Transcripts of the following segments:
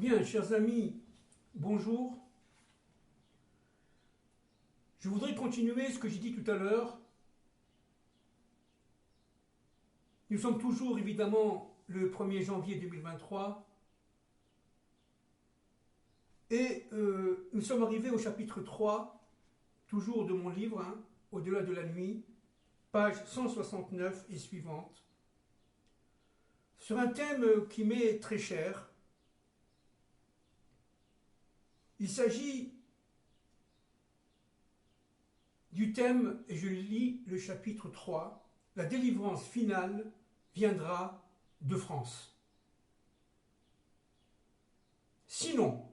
Bien, chers amis, bonjour. Je voudrais continuer ce que j'ai dit tout à l'heure. Nous sommes toujours évidemment le 1er janvier 2023 et nous sommes arrivés au chapitre 3, toujours de mon livre, Au-delà de la nuit, page 169 et suivante, sur un thème qui m'est très cher. Il s'agit du thème, et je lis le chapitre 3, la délivrance finale viendra de France. Sinon,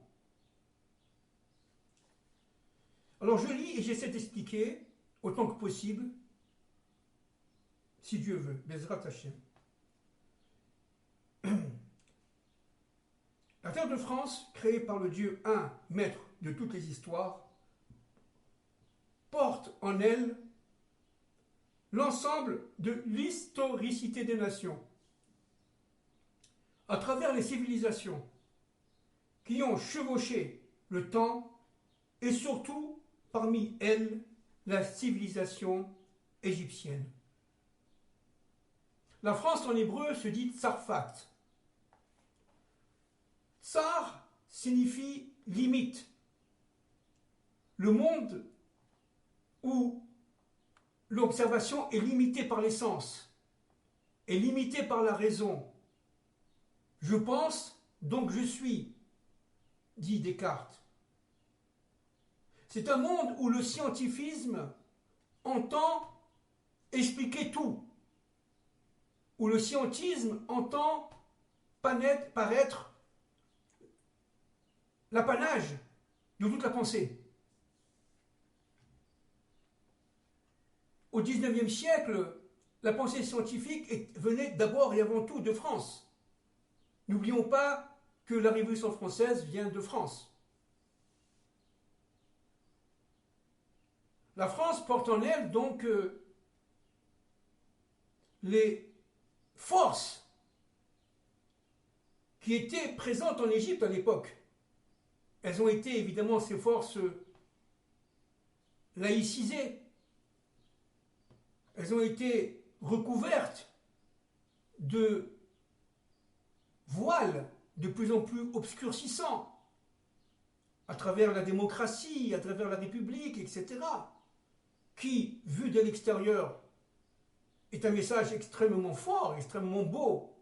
alors je lis et j'essaie d'expliquer autant que possible, si Dieu veut, Bezrat Hashem. La terre de France, créée par le Dieu un, maître de toutes les histoires, porte en elle l'ensemble de l'historicité des nations, à travers les civilisations qui ont chevauché le temps et surtout parmi elles la civilisation égyptienne. La France en hébreu se dit Tsarfat. Tsar signifie limite. Le monde où l'observation est limitée par les sens, est limitée par la raison. Je pense, donc je suis, dit Descartes. C'est un monde où le scientifisme entend expliquer tout, où le scientisme entend paraître l'apanage de toute la pensée. Au XIXe siècle, la pensée scientifique venait d'abord et avant tout de France. N'oublions pas que la Révolution française vient de France. La France porte en elle donc les forces qui étaient présentes en Égypte à l'époque. Elles ont été évidemment ces forces laïcisées. Elles ont été recouvertes de voiles de plus en plus obscurcissants à travers la démocratie, à travers la République, etc., qui, vu de l'extérieur, est un message extrêmement fort, extrêmement beau.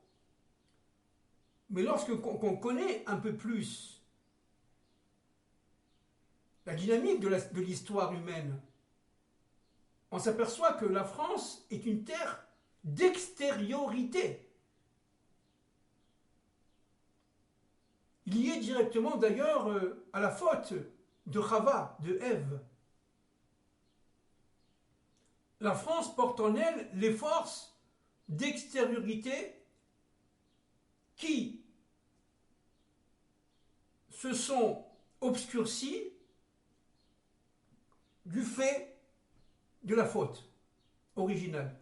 Mais lorsqu'on connaît un peu plus la dynamique de l'histoire humaine, on s'aperçoit que la France est une terre d'extériorité. Liée directement d'ailleurs à la faute de Chava, de Ève. La France porte en elle les forces d'extériorité qui se sont obscurcies du fait de la faute originale.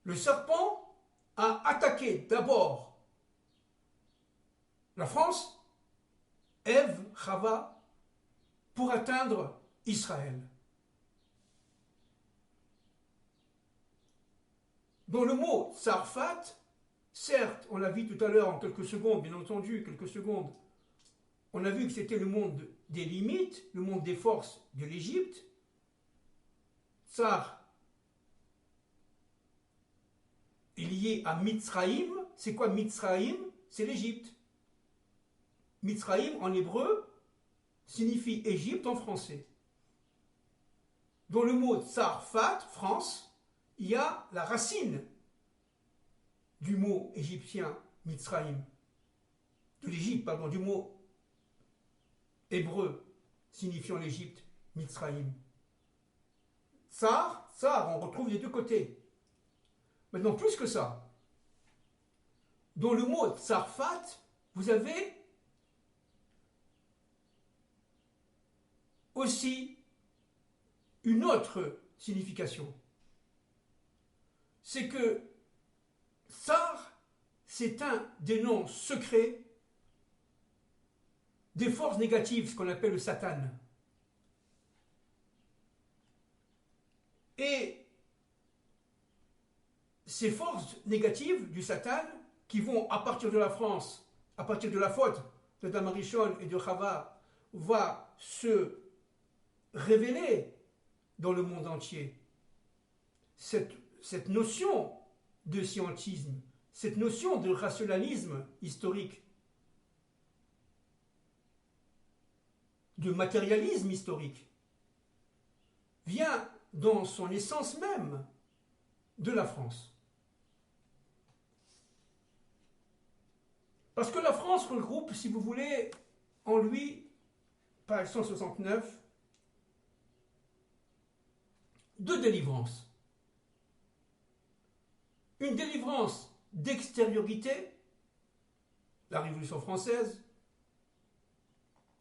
Le serpent a attaqué d'abord la France, Ève, Chava, pour atteindre Israël. Dans le mot Tsarfat, certes, on l'a vu tout à l'heure en quelques secondes, bien entendu, quelques secondes, on a vu que c'était le monde des limites, le monde des forces de l'Égypte. Tsar est lié à Mitzraïm. C'est quoi Mitzraïm? C'est l'Égypte. Mitzraïm en hébreu signifie Égypte en français. Dans le mot Tsarfat, France, il y a la racine du mot égyptien Mitzraïm, de l'Égypte, pardon, du mot hébreu signifiant l'Égypte, Mitzraïm. Tsar, on retrouve les deux côtés. Maintenant, plus que ça, dans le mot Tsarfat, vous avez aussi une autre signification. C'est que Tsar, c'est un des noms secrets des forces négatives, ce qu'on appelle le Satan. Et ces forces négatives du Satan, qui vont, à partir de la France, à partir de la faute de Adam Arishon et de Chava, va se révéler dans le monde entier. Cette notion de scientisme, cette notion de rationalisme historique, de matérialisme historique, vient dans son essence même de la France. Parce que la France regroupe, si vous voulez, en lui, page 169, deux délivrances. Une délivrance d'extériorité, la Révolution française,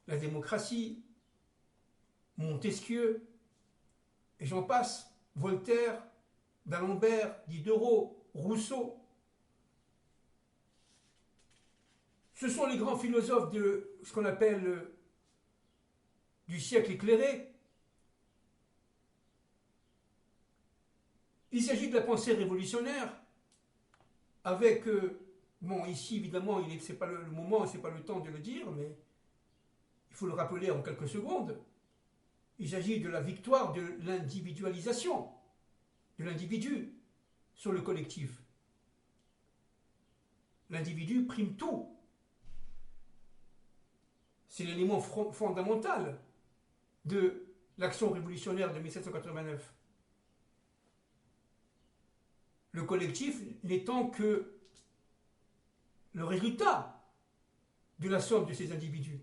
la démocratie, Montesquieu, et j'en passe, Voltaire, d'Alembert, Diderot, Rousseau. Ce sont les grands philosophes de ce qu'on appelle du siècle éclairé. Il s'agit de la pensée révolutionnaire, avec, bon, ici évidemment, ce n'est pas le moment, ce n'est pas le temps de le dire, mais il faut le rappeler en quelques secondes. Il s'agit de la victoire de l'individualisation, de l'individu sur le collectif. L'individu prime tout. C'est l'élément fondamental de l'action révolutionnaire de 1789. Le collectif n'étant que le résultat de la somme de ces individus.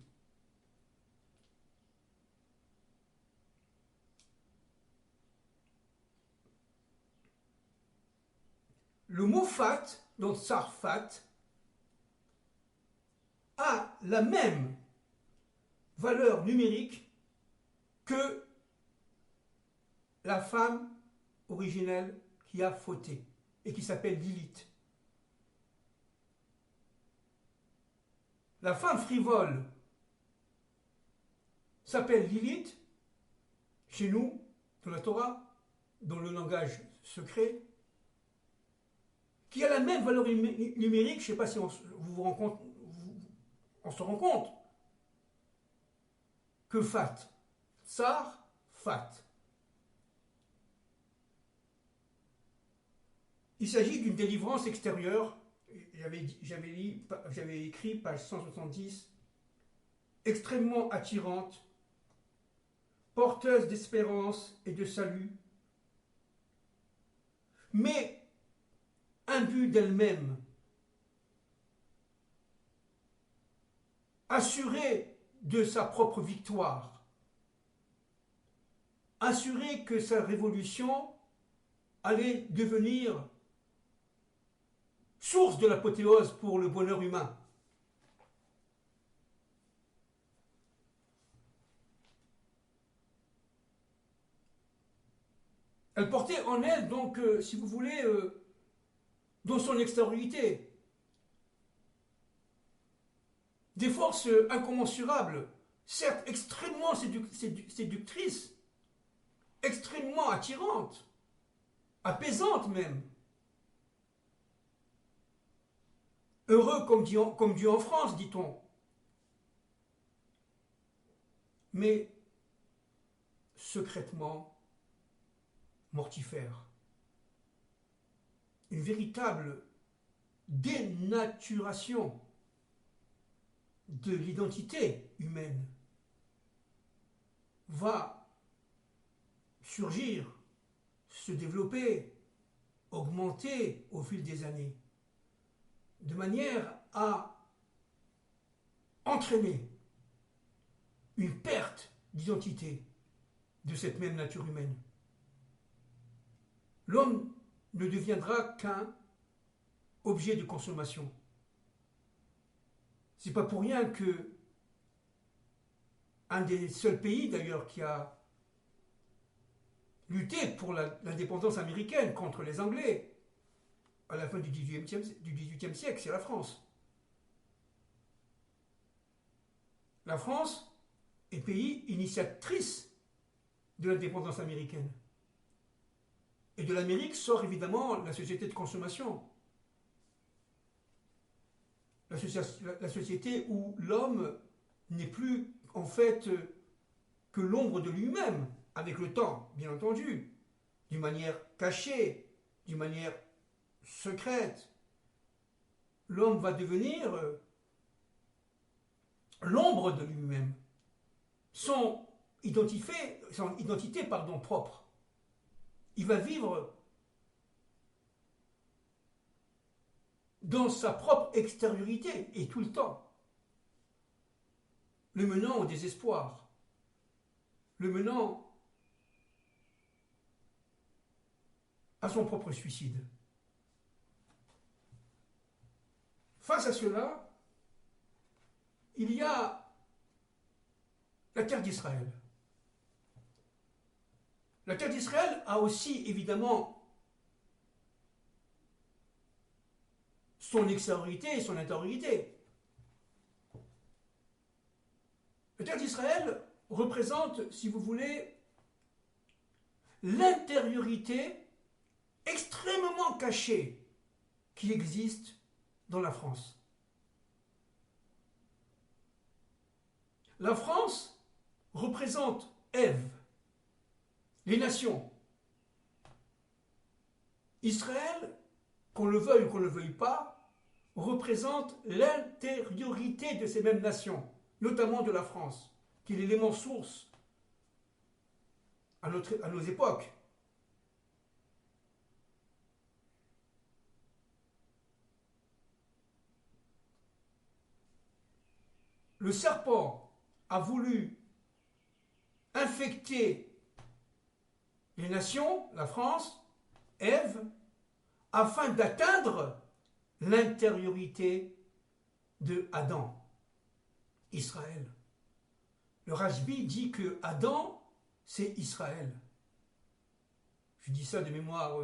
Le mot fat, donc sarfat, a la même valeur numérique que la femme originelle qui a fauté et qui s'appelle Lilith. La femme frivole s'appelle Lilith, chez nous, dans la Torah, dans le langage secret, qui a la même valeur numérique, je ne sais pas si on se rend compte, que fat. Tsar, fat. Il s'agit d'une délivrance extérieure, j'avais écrit, page 170, extrêmement attirante, porteuse d'espérance et de salut, mais imbue d'elle-même, assurée de sa propre victoire, assurée que sa révolution allait devenir source de l'apothéose pour le bonheur humain. Elle portait en elle, donc, si vous voulez, dans son extériorité, des forces incommensurables, certes extrêmement séductrices, extrêmement attirantes, apaisantes même. Heureux comme Dieu en France, dit-on. Mais secrètement mortifère. Une véritable dénaturation de l'identité humaine va surgir, se développer, augmenter au fil des années, de manière à entraîner une perte d'identité de cette même nature humaine. L'homme ne deviendra qu'un objet de consommation. C'est pas pour rien que un des seuls pays d'ailleurs qui a lutté pour l'indépendance américaine contre les Anglais à la fin du XVIIIe siècle, c'est la France. La France est pays initiatrice de l'indépendance américaine. Et de l'Amérique sort évidemment la société de consommation. La société où l'homme n'est plus en fait que l'ombre de lui-même, avec le temps, bien entendu, d'une manière cachée, d'une manière secrète. L'homme va devenir l'ombre de lui-même, son identité propre. Il va vivre dans sa propre extériorité et tout le temps, le menant au désespoir, le menant à son propre suicide. Face à cela, il y a la terre d'Israël. La terre d'Israël a aussi évidemment son extériorité et son intériorité. La terre d'Israël représente, si vous voulez, l'intériorité extrêmement cachée qui existe dans la France. La France représente Ève, les nations. Israël, qu'on le veuille ou qu'on ne le veuille pas, représente l'intériorité de ces mêmes nations, notamment de la France, qui est l'élément source à nos époques. Le serpent a voulu infecter les nations, la France, Ève, afin d'atteindre l'intériorité de Adam, Israël. Le Rajbi dit que Adam, c'est Israël. Je dis ça de mémoire.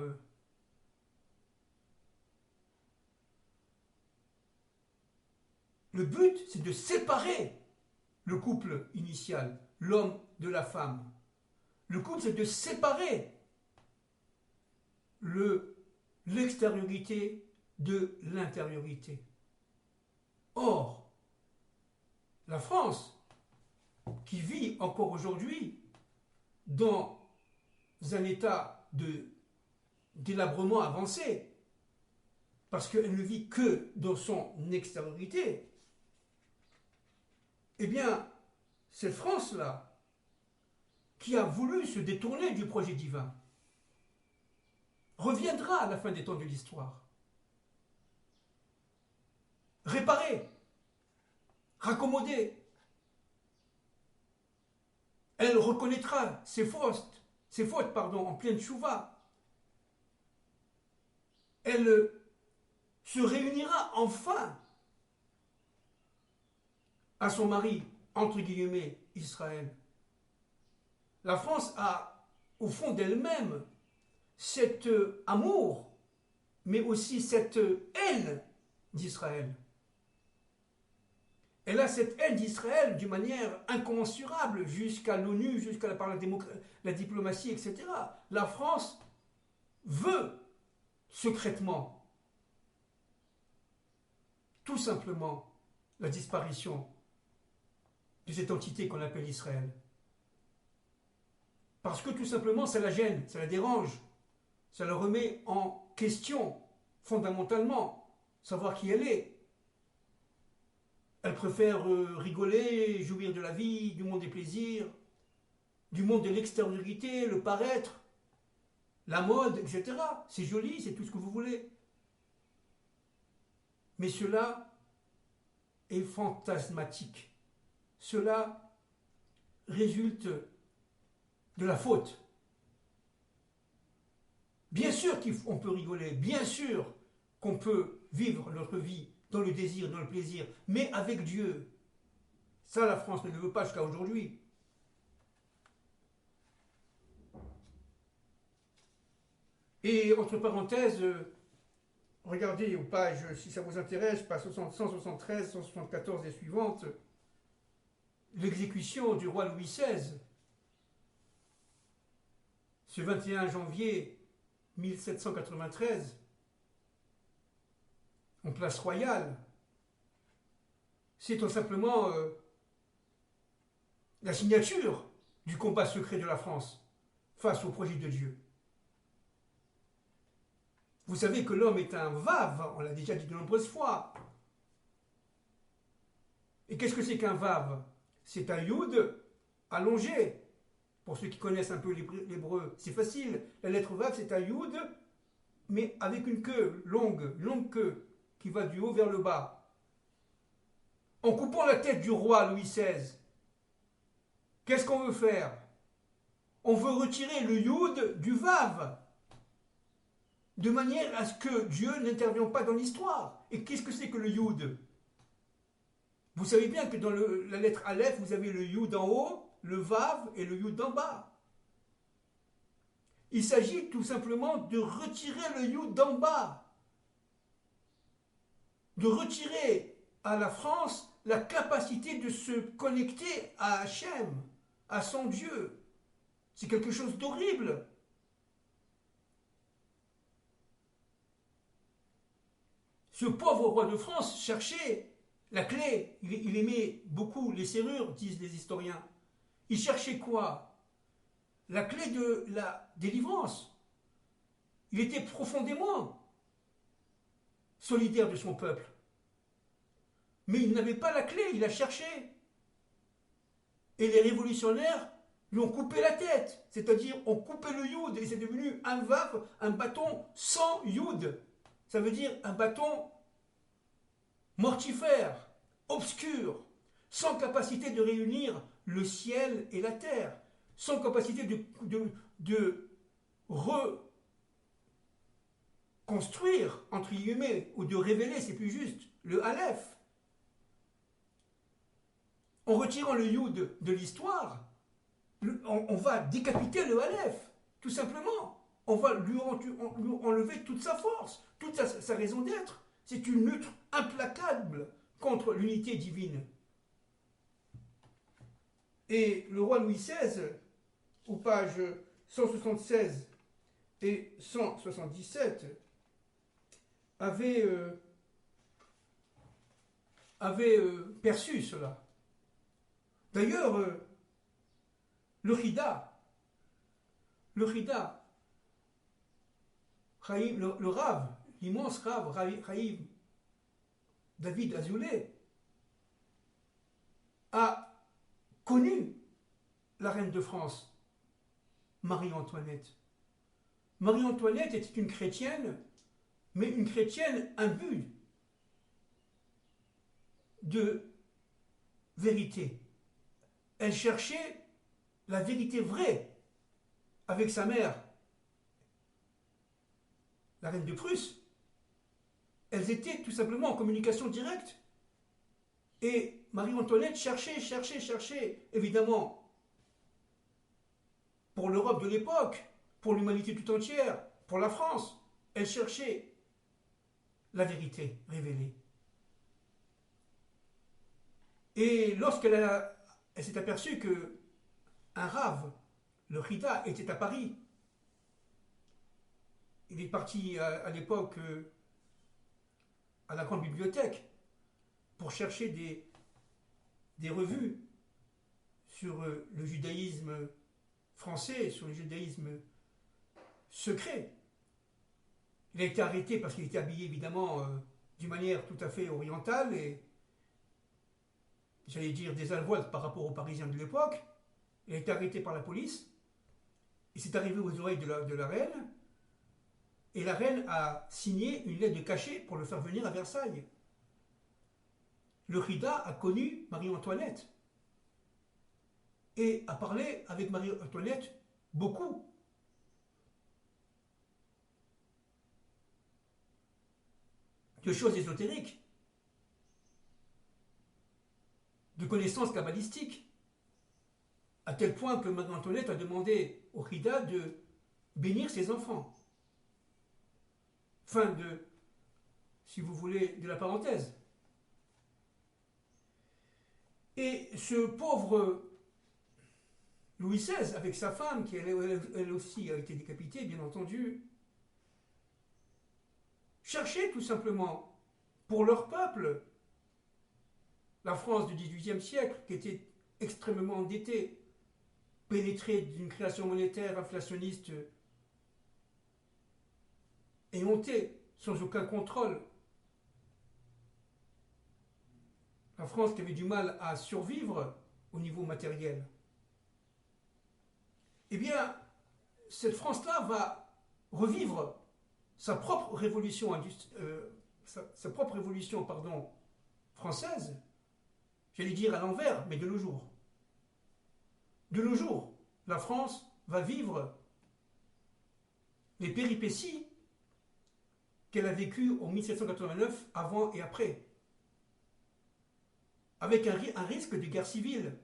Le but, c'est de séparer le couple initial, l'homme de la femme. Le couple, c'est de séparer l'extériorité de l'intériorité. Or, la France, qui vit encore aujourd'hui dans un état de délabrement avancé, parce qu'elle ne vit que dans son extériorité, eh bien, cette France-là, qui a voulu se détourner du projet divin, reviendra à la fin des temps de l'histoire. Réparer, raccommoder. Elle reconnaîtra ses fautes en pleine tchouva. Elle se réunira enfin à son mari, entre guillemets, Israël. La France a, au fond d'elle-même, cet amour, mais aussi cette haine d'Israël. Elle a cette haine d'Israël d'une manière incommensurable, jusqu'à l'ONU, jusqu'à la diplomatie, etc. La France veut secrètement, tout simplement, la disparition de cette entité qu'on appelle Israël. Parce que tout simplement, ça la gêne, ça la dérange, ça la remet en question, fondamentalement, savoir qui elle est. Elle préfère rigoler, jouir de la vie, du monde des plaisirs, du monde de l'extériorité, le paraître, la mode, etc. C'est joli, c'est tout ce que vous voulez. Mais cela est fantasmatique. Cela résulte de la faute. Bien sûr qu'on peut rigoler, bien sûr qu'on peut vivre notre vie dans le désir, dans le plaisir, mais avec Dieu. Ça, la France ne le veut pas jusqu'à aujourd'hui. Et entre parenthèses, regardez aux pages, si ça vous intéresse, pages 173, 174 et suivantes, l'exécution du roi Louis XVI, ce 21 janvier 1793, en place royale, c'est tout simplement la signature du combat secret de la France face au projet de Dieu. Vous savez que l'homme est un vave, on l'a déjà dit de nombreuses fois. Et qu'est-ce que c'est qu'un vave? C'est un yud allongé. Pour ceux qui connaissent un peu l'hébreu, c'est facile. La lettre vav, c'est un yud, mais avec une queue longue queue, qui va du haut vers le bas. En coupant la tête du roi Louis XVI, qu'est-ce qu'on veut faire? On veut retirer le yud du vav, de manière à ce que Dieu n'intervienne pas dans l'histoire. Et qu'est-ce que c'est que le yud? Vous savez bien que dans la lettre Aleph, vous avez le yud en haut, le vav et le yud en bas. Il s'agit tout simplement de retirer le yud d'en bas, de retirer à la France la capacité de se connecter à Hachem, à son Dieu. C'est quelque chose d'horrible. Ce pauvre roi de France cherchait la clé. Il aimait beaucoup les serrures, disent les historiens. Il cherchait quoi? La clé de la délivrance. Il était profondément solidaire de son peuple. Mais il n'avait pas la clé, il la cherchait. Et les révolutionnaires lui ont coupé la tête. C'est-à-dire, ont coupé le yud et c'est devenu un vav, un bâton sans yud. Ça veut dire un bâton mortifère, obscur, sans capacité de réunir le ciel et la terre, sans capacité de reconstruire, entre guillemets, ou de révéler, c'est plus juste, le Aleph. En retirant le yud de l'histoire, on va décapiter le Aleph, tout simplement. On va lui enlever toute sa force, toute sa raison d'être. C'est une lutte implacable contre l'unité divine. Et le roi Louis XVI, aux pages 176 et 177, avait perçu cela. D'ailleurs, le Rida, le Rav, l'immense Rav, Raïm David Azoulay, a connu la reine de France, Marie-Antoinette. Marie-Antoinette était une chrétienne, mais une chrétienne imbue de vérité. Elle cherchait la vérité vraie avec sa mère, la reine de Prusse. Elles étaient tout simplement en communication directe. Et Marie-Antoinette cherchait, évidemment, pour l'Europe de l'époque, pour l'humanité tout entière, pour la France, elle cherchait la vérité révélée. Et lorsqu'elle s'est aperçue que un rave, le Rida, était à Paris, il est parti à l'époque à la grande bibliothèque pour chercher des revues sur le judaïsme français, sur le judaïsme secret. Il a été arrêté parce qu'il était habillé évidemment d'une manière tout à fait orientale et, j'allais dire, désalvoite par rapport aux Parisiens de l'époque. Il a été arrêté par la police. Il s'est arrivé aux oreilles de la reine. Et la reine a signé une lettre de cachet pour le faire venir à Versailles. Le Rida a connu Marie-Antoinette. Et a parlé avec Marie-Antoinette beaucoup. De choses ésotériques. De connaissances kabbalistiques. À tel point que Marie-Antoinette a demandé au Rida de bénir ses enfants. Fin de, si vous voulez, de la parenthèse. Et ce pauvre Louis XVI, avec sa femme, qui elle aussi a été décapitée, bien entendu, cherchaient tout simplement, pour leur peuple, la France du XVIIIe siècle, qui était extrêmement endettée, pénétrée d'une création monétaire inflationniste éhontée, sans aucun contrôle. La France qui avait du mal à survivre au niveau matériel. Eh bien, cette France-là va revivre sa propre révolution, sa propre révolution française, j'allais dire à l'envers, mais de nos jours. De nos jours, la France va vivre les péripéties qu'elle a vécues en 1789, avant et après, avec un risque de guerre civile.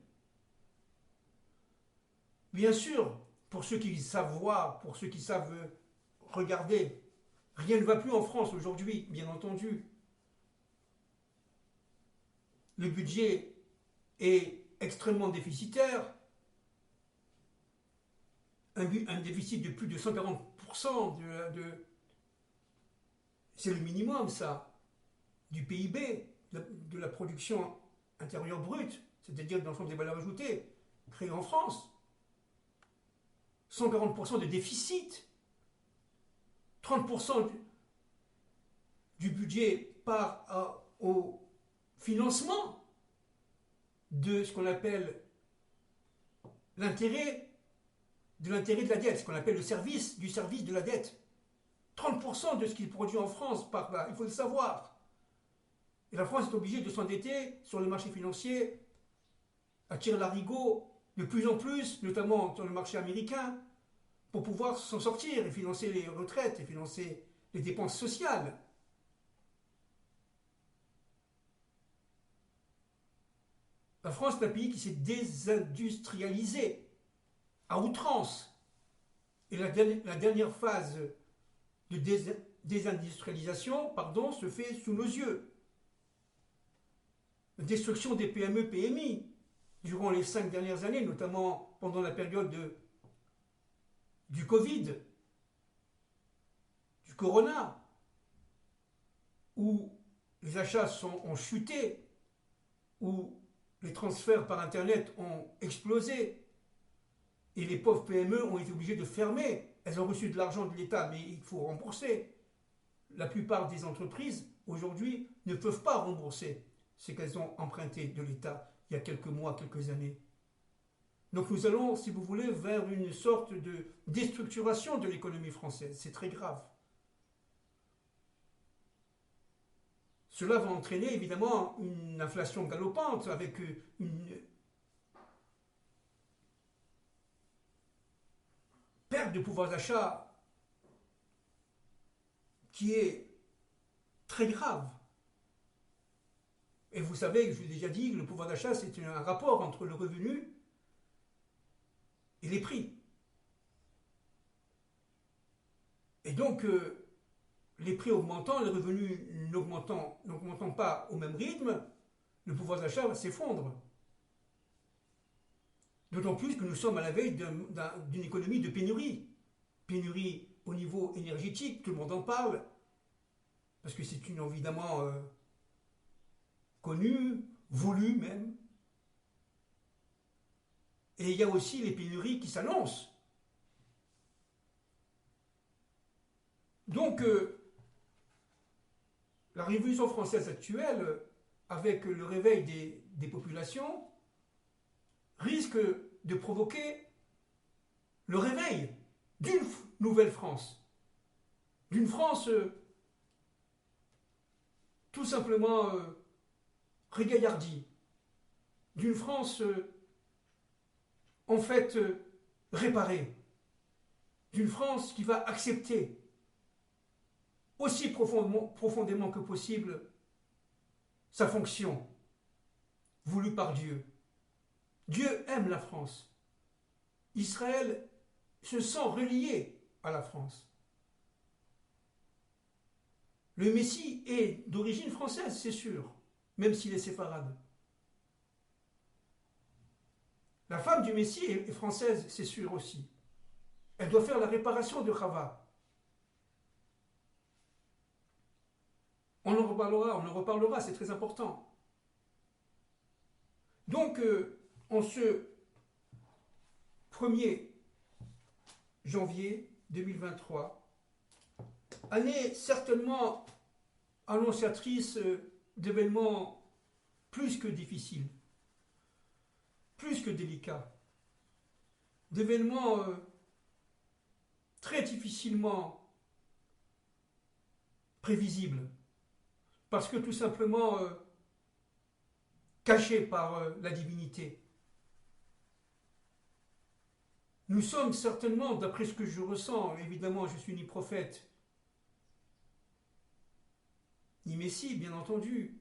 Bien sûr, pour ceux qui savent voir, pour ceux qui savent regarder, rien ne va plus en France aujourd'hui, bien entendu. Le budget est extrêmement déficitaire, un déficit de plus de 140% c'est le minimum, ça, du PIB, de la production intérieure brute, c'est-à-dire de l'ensemble des valeurs ajoutées créées en France. 140% de déficit, 30% du budget part au financement de ce qu'on appelle l'intérêt de la dette, ce qu'on appelle le service de la dette. 30% de ce qu'il produit en France part là, il faut le savoir. Et la France est obligée de s'endetter sur les marchés financiers à tire-larigot de plus en plus, notamment sur le marché américain, pour pouvoir s'en sortir et financer les retraites et financer les dépenses sociales. La France est un pays qui s'est désindustrialisé à outrance. Et la dernière phase de désindustrialisation, se fait sous nos yeux. La destruction des PME, PMI, durant les 5 dernières années, notamment pendant la période du Covid, du Corona, où les achats ont chuté, où les transferts par Internet ont explosé, et les pauvres PME ont été obligées de fermer. Elles ont reçu de l'argent de l'État, mais il faut rembourser. La plupart des entreprises, aujourd'hui, ne peuvent pas rembourser ce qu'elles ont emprunté de l'État il y a quelques mois, quelques années. Donc nous allons, si vous voulez, vers une sorte de déstructuration de l'économie française. C'est très grave. Cela va entraîner évidemment une inflation galopante avec une perte de pouvoir d'achat qui est très grave. Et vous savez, je vous ai déjà dit, que le pouvoir d'achat, c'est un rapport entre le revenu et les prix. Et donc, les prix augmentant, les revenus n'augmentant pas au même rythme, le pouvoir d'achat va s'effondrer. D'autant plus que nous sommes à la veille d'une économie de pénurie. Pénurie au niveau énergétique, tout le monde en parle, parce que c'est évidemment connu, voulu même. Et il y a aussi les pénuries qui s'annoncent. Donc, la Révolution française actuelle, avec le réveil des populations, risque de provoquer le réveil d'une nouvelle France. D'une France tout simplement régaillardie. D'une France en fait réparée. D'une France qui va accepter aussi profondément que possible sa fonction voulue par Dieu. Dieu aime la France. Israël se sent relié à la France. Le Messie est d'origine française, c'est sûr, même s'il est séfarade. La femme du Messie est française, c'est sûr aussi. Elle doit faire la réparation de Chava. On en reparlera, c'est très important. Donc, en ce 1er janvier 2023, année certainement annonciatrice d'événements plus que difficiles, plus que délicats, d'événements très difficilement prévisibles, parce que tout simplement cachés par la divinité. Nous sommes certainement, d'après ce que je ressens, évidemment je suis ni prophète, ni Messie, bien entendu,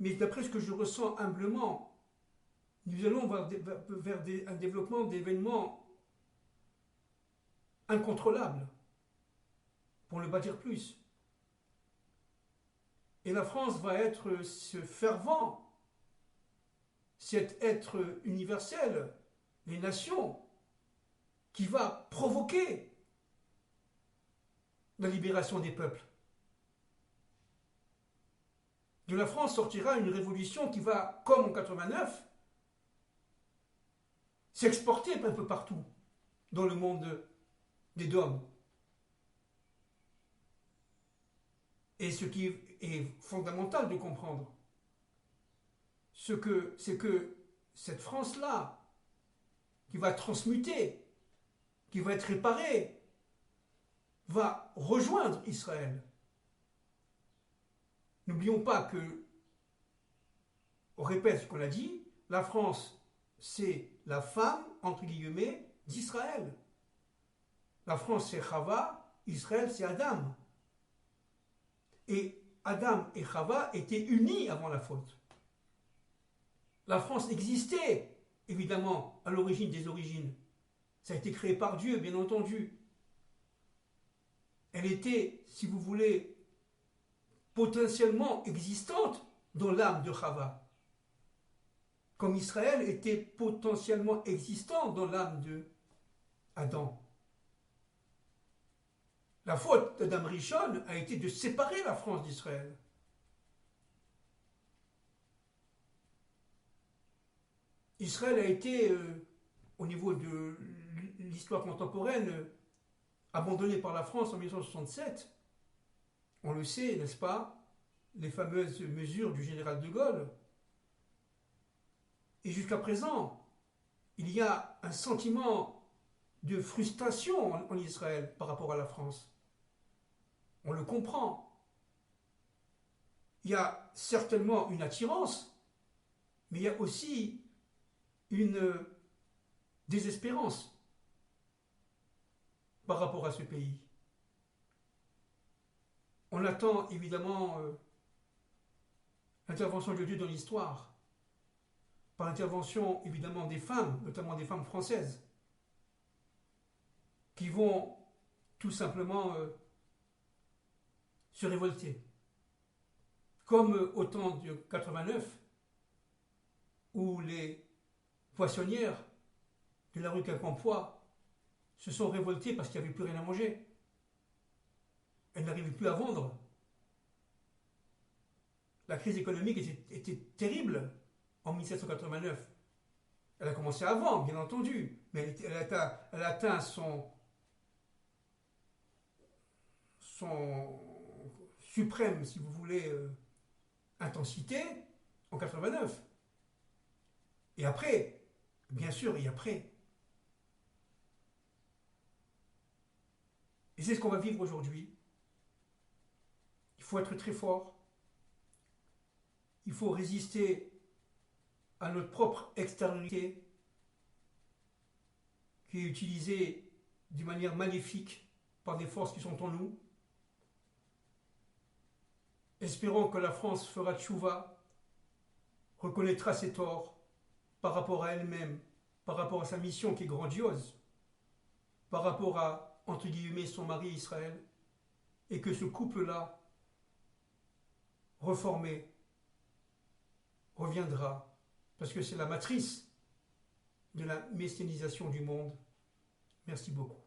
mais d'après ce que je ressens humblement, nous allons vers un développement d'événements incontrôlables, pour ne pas dire plus. Et la France va être ce fervent, cet être universel, les nations, qui va provoquer la libération des peuples. De la France sortira une révolution qui va, comme en 89, s'exporter un peu partout dans le monde des dômes. Et ce qui est fondamental de comprendre, c'est que cette France-là, qui va transmuter, qui va être réparée, va rejoindre Israël. N'oublions pas que, on répète ce qu'on a dit, la France, c'est la femme, entre guillemets, d'Israël. La France, c'est Chava, Israël, c'est Adam. Et Adam et Chava étaient unis avant la faute. La France existait, évidemment, à l'origine des origines. Ça a été créé par Dieu, bien entendu. Elle était, si vous voulez, potentiellement existante dans l'âme de Chava. Comme Israël était potentiellement existant dans l'âme de Adam. La faute d'Adam Rishon a été de séparer la France d'Israël. Israël a été, au niveau de l'histoire contemporaine, abandonné par la France en 1967. On le sait, n'est-ce pas? Les fameuses mesures du général de Gaulle. Et jusqu'à présent, il y a un sentiment de frustration en Israël par rapport à la France. On le comprend. Il y a certainement une attirance, mais il y a aussi une désespérance par rapport à ce pays. On attend évidemment l'intervention de Dieu dans l'histoire, par l'intervention évidemment des femmes, notamment des femmes françaises, qui vont tout simplement se révolter. Comme au temps de 89, où les poissonnières de la rue Quincampoix se sont révoltées parce qu'il n'y avait plus rien à manger. Elles n'arrivaient plus à vendre. La crise économique était terrible en 1789. Elle a commencé avant, bien entendu, mais elle a atteint son suprême, si vous voulez, intensité en 89. Et après, bien sûr, et après. Et c'est ce qu'on va vivre aujourd'hui. Il faut être très fort. Il faut résister à notre propre extériorité qui est utilisée d'une manière maléfique par des forces qui sont en nous. Espérons que la France fera tchouva, reconnaîtra ses torts par rapport à elle-même, par rapport à sa mission qui est grandiose, par rapport à, entre guillemets, son mari Israël, et que ce couple-là, reformé, reviendra parce que c'est la matrice de la messianisation du monde. Merci beaucoup.